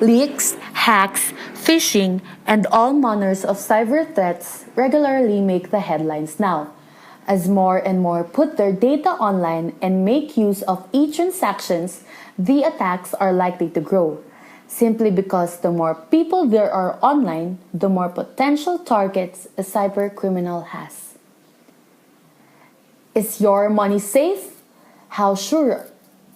Leaks, hacks, phishing, and all manners of cyber threats regularly make the headlines now. As more and more put their data online and make use of e-transactions, the attacks are likely to grow. Simply because the more people there are online, the more potential targets a cyber criminal has. Is your money safe? How sure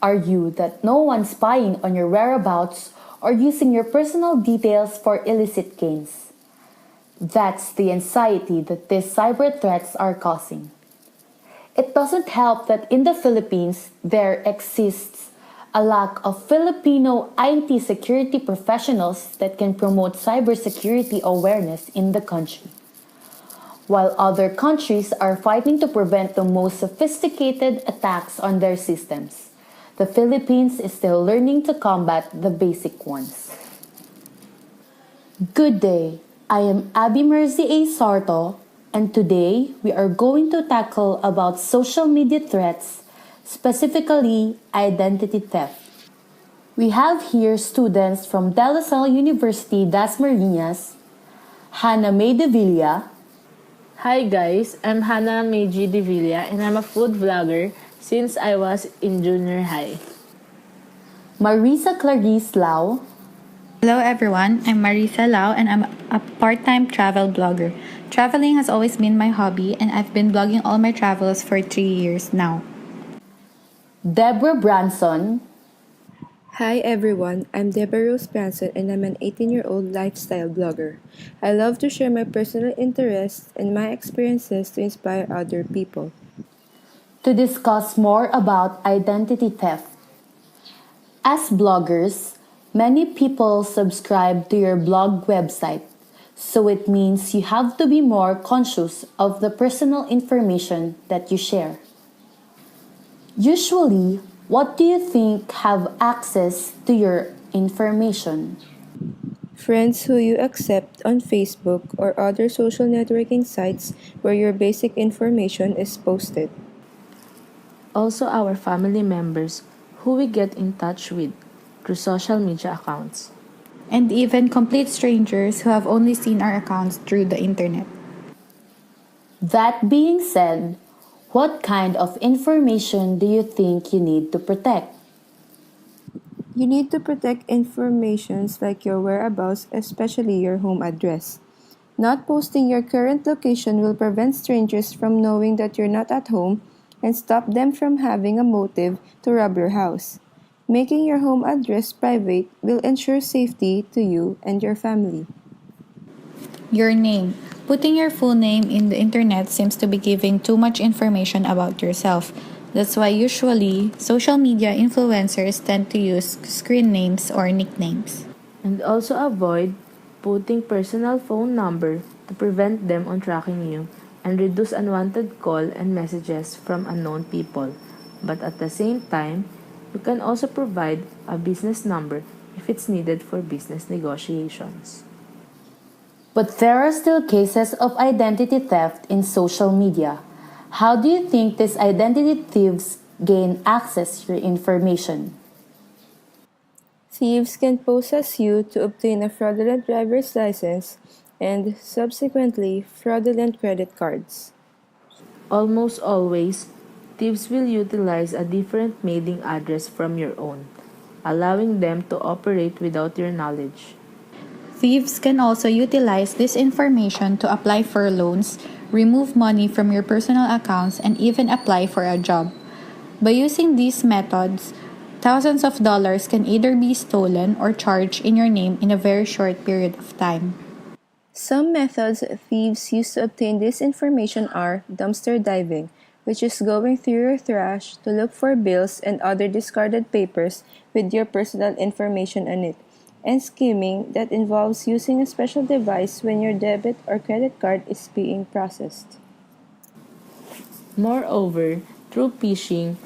are you that no one's spying on your whereabouts or using your personal details for illicit gains? That's the anxiety that these cyber threats are causing. It doesn't help that in the Philippines there exists a lack of Filipino IT security professionals that can promote cybersecurity awareness in the country. While other countries are fighting to prevent the most sophisticated attacks on their systems, the Philippines is still learning to combat the basic ones. Good day, I am Abby Mercy A. Sarto, and today we are going to tackle about social media threats, specifically identity theft. We have here students from De La Salle University Dasmariñas, Hannah May de Villa. Hi guys, I'm Hannah Meiji de Villa and I'm a food vlogger since I was in junior high. Marisa Clarice Lau. Hello everyone, I'm Marisa Lau and I'm a part-time travel blogger. Traveling has always been my hobby and I've been blogging all my travels for 3 years now. Deborah Branson. Hi everyone, I'm Deborah Rose Branson and I'm an 18-year-old lifestyle blogger. I love to share my personal interests and my experiences to inspire other people. To discuss more about identity theft. As bloggers, many people subscribe to your blog website, so it means you have to be more conscious of the personal information that you share. Usually, what do you think have access to your information? Friends who you accept on Facebook or other social networking sites where your basic information is posted. Also our family members who we get in touch with through social media accounts. And even complete strangers who have only seen our accounts through the internet. That being said, what kind of information do you think you need to protect? You need to protect informations like your whereabouts, especially your home address. Not posting your current location will prevent strangers from knowing that you're not at home and stop them from having a motive to rob your house. Making your home address private will ensure safety to you and your family. Your name. Putting your full name in the internet seems to be giving too much information about yourself. That's why usually social media influencers tend to use screen names or nicknames. And also avoid putting personal phone number to prevent them on tracking you and reduce unwanted call and messages from unknown people. But at the same time, you can also provide a business number if it's needed for business negotiations. But there are still cases of identity theft in social media. How do you think these identity thieves gain access to your information? Thieves can possess you to obtain a fraudulent driver's license and subsequently fraudulent credit cards. Almost always, thieves will utilize a different mailing address from your own, allowing them to operate without your knowledge. Thieves can also utilize this information to apply for loans, remove money from your personal accounts, and even apply for a job. By using these methods, thousands of dollars can either be stolen or charged in your name in a very short period of time. Some methods thieves use to obtain this information are dumpster diving, which is going through your trash to look for bills and other discarded papers with your personal information on it, and skimming that involves using a special device when your debit or credit card is being processed. Moreover, through phishing,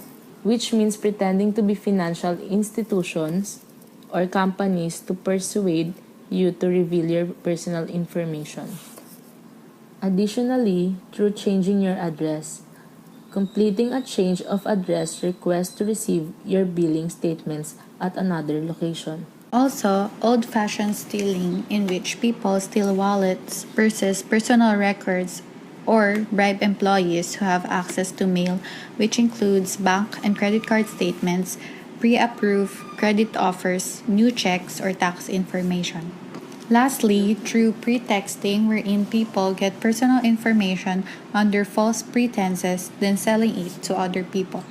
which means pretending to be financial institutions or companies to persuade you to reveal your personal information. Additionally, through changing your address, completing a change of address request to receive your billing statements at another location. Also, old fashioned stealing, in which people steal wallets, purses, personal records, or bribe employees who have access to mail, which includes bank and credit card statements, pre approved credit offers, new checks, or tax information. Lastly, through pretexting, wherein people get personal information under false pretenses, then selling it to other people.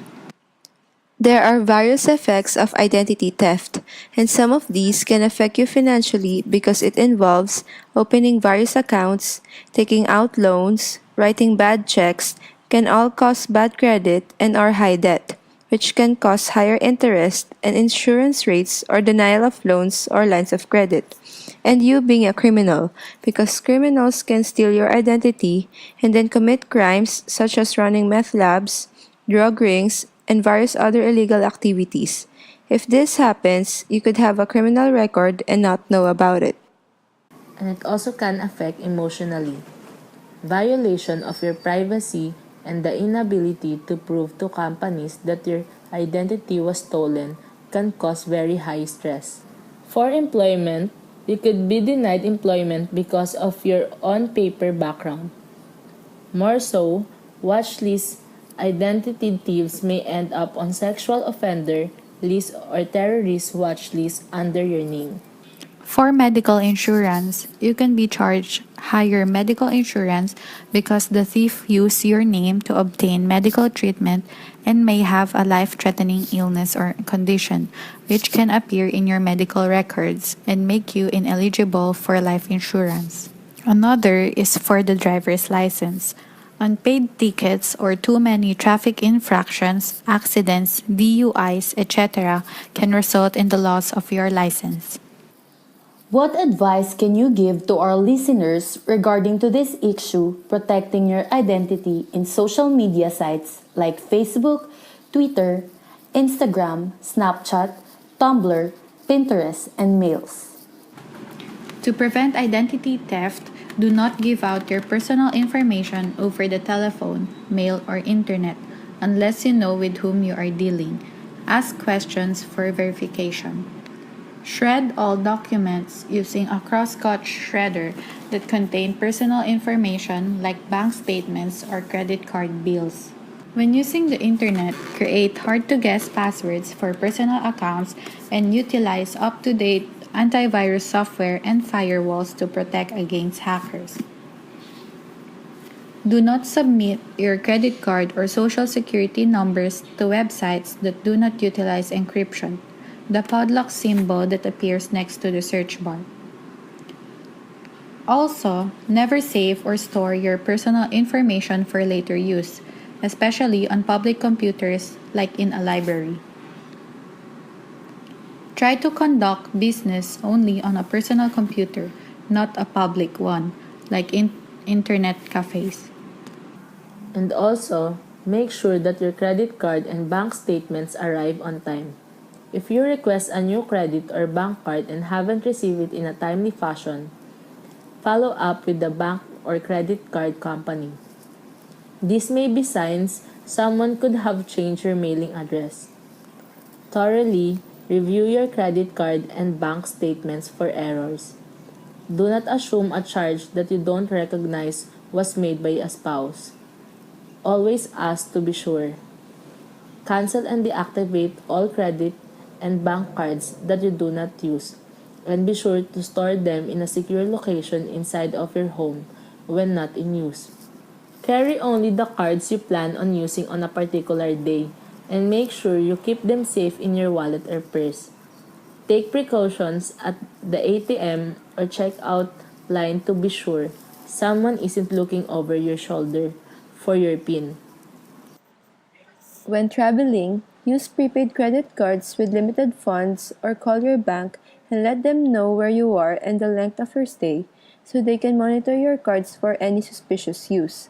There are various effects of identity theft, and some of these can affect you financially because it involves opening various accounts, taking out loans, writing bad checks, can all cause bad credit and or high debt, which can cause higher interest and insurance rates or denial of loans or lines of credit. And you being a criminal, because criminals can steal your identity and then commit crimes such as running meth labs, drug rings, and various other illegal activities. If this happens, you could have a criminal record and not know about it. And it also can affect emotionally. Violation of your privacy and the inability to prove to companies that your identity was stolen can cause very high stress. For employment, you could be denied employment because of your on-paper background. More so, watch list identity thieves may end up on sexual offender list or terrorist watch list under your name. For medical insurance, you can be charged higher medical insurance because the thief used your name to obtain medical treatment and may have a life threatening illness or condition, which can appear in your medical records and make you ineligible for life insurance. Another is for the driver's license. Unpaid tickets or too many traffic infractions, accidents, DUIs, etc., can result in the loss of your license. What advice can you give to our listeners regarding to this issue protecting your identity in social media sites like Facebook, Twitter, Instagram, Snapchat, Tumblr, Pinterest, and mails? To prevent identity theft, do not give out your personal information over the telephone, mail, or internet unless you know with whom you are dealing. Ask questions for verification. Shred all documents using a crosscut shredder that contain personal information like bank statements or credit card bills. When using the internet, create hard to guess passwords for personal accounts and utilize up to date antivirus software and firewalls to protect against hackers. Do not submit your credit card or social security numbers to websites that do not utilize encryption, the padlock symbol that appears next to the search bar. Also, never save or store your personal information for later use, especially on public computers like in a library. Try to conduct business only on a personal computer, not a public one, like in internet cafes. And also, make sure that your credit card and bank statements arrive on time. If you request a new credit or bank card and haven't received it in a timely fashion, follow up with the bank or credit card company. These may be signs someone could have changed your mailing address. Thoroughly review your credit card and bank statements for errors. Do not assume a charge that you don't recognize was made by a spouse. Always ask to be sure. Cancel and deactivate all credit and bank cards that you do not use, and be sure to store them in a secure location inside of your home when not in use. Carry only the cards you plan on using on a particular day, and make sure you keep them safe in your wallet or purse. Take precautions at the ATM or checkout line to be sure someone isn't looking over your shoulder for your PIN. When traveling, use prepaid credit cards with limited funds or call your bank and let them know where you are and the length of your stay so they can monitor your cards for any suspicious use.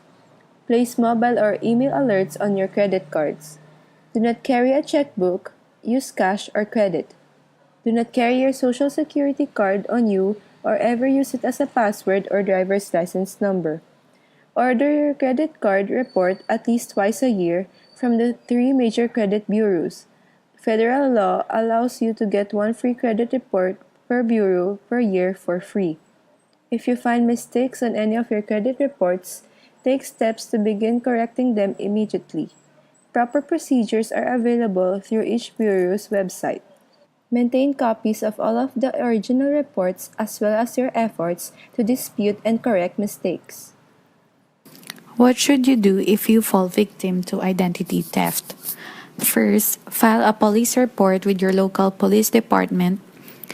Place mobile or email alerts on your credit cards. Do not carry a checkbook, use cash or credit. Do not carry your social security card on you or ever use it as a password or driver's license number. Order your credit card report at least twice a year from the three major credit bureaus. Federal law allows you to get one free credit report per bureau per year for free. If you find mistakes on any of your credit reports, take steps to begin correcting them immediately. Proper procedures are available through each bureau's website. Maintain copies of all of the original reports as well as your efforts to dispute and correct mistakes. What should you do if you fall victim to identity theft? First, file a police report with your local police department.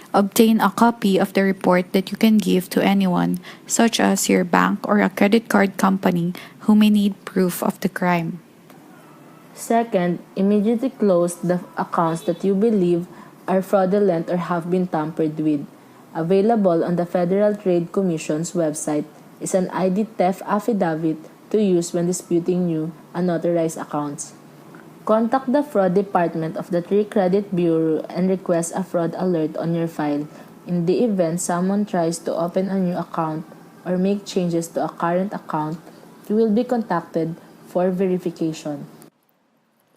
Obtain a copy of the report that you can give to anyone, such as your bank or a credit card company who may need proof of the crime. Second, immediately close the accounts that you believe are fraudulent or have been tampered with. Available on the Federal Trade Commission's website is an ID theft affidavit to use when disputing new unauthorized accounts. Contact the fraud department of the Trade Credit Bureau and request a fraud alert on your file. In the event someone tries to open a new account or make changes to a current account, you will be contacted for verification.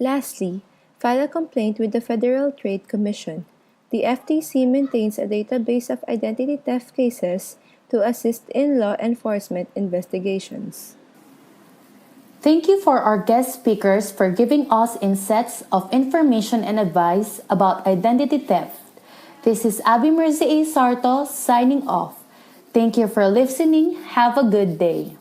Lastly, file a complaint with the Federal Trade Commission. The FTC maintains a database of identity theft cases to assist in law enforcement investigations. Thank you for our guest speakers for giving us insights of information and advice about identity theft. This is Abby Mirza Sarto signing off. Thank you for listening. Have a good day.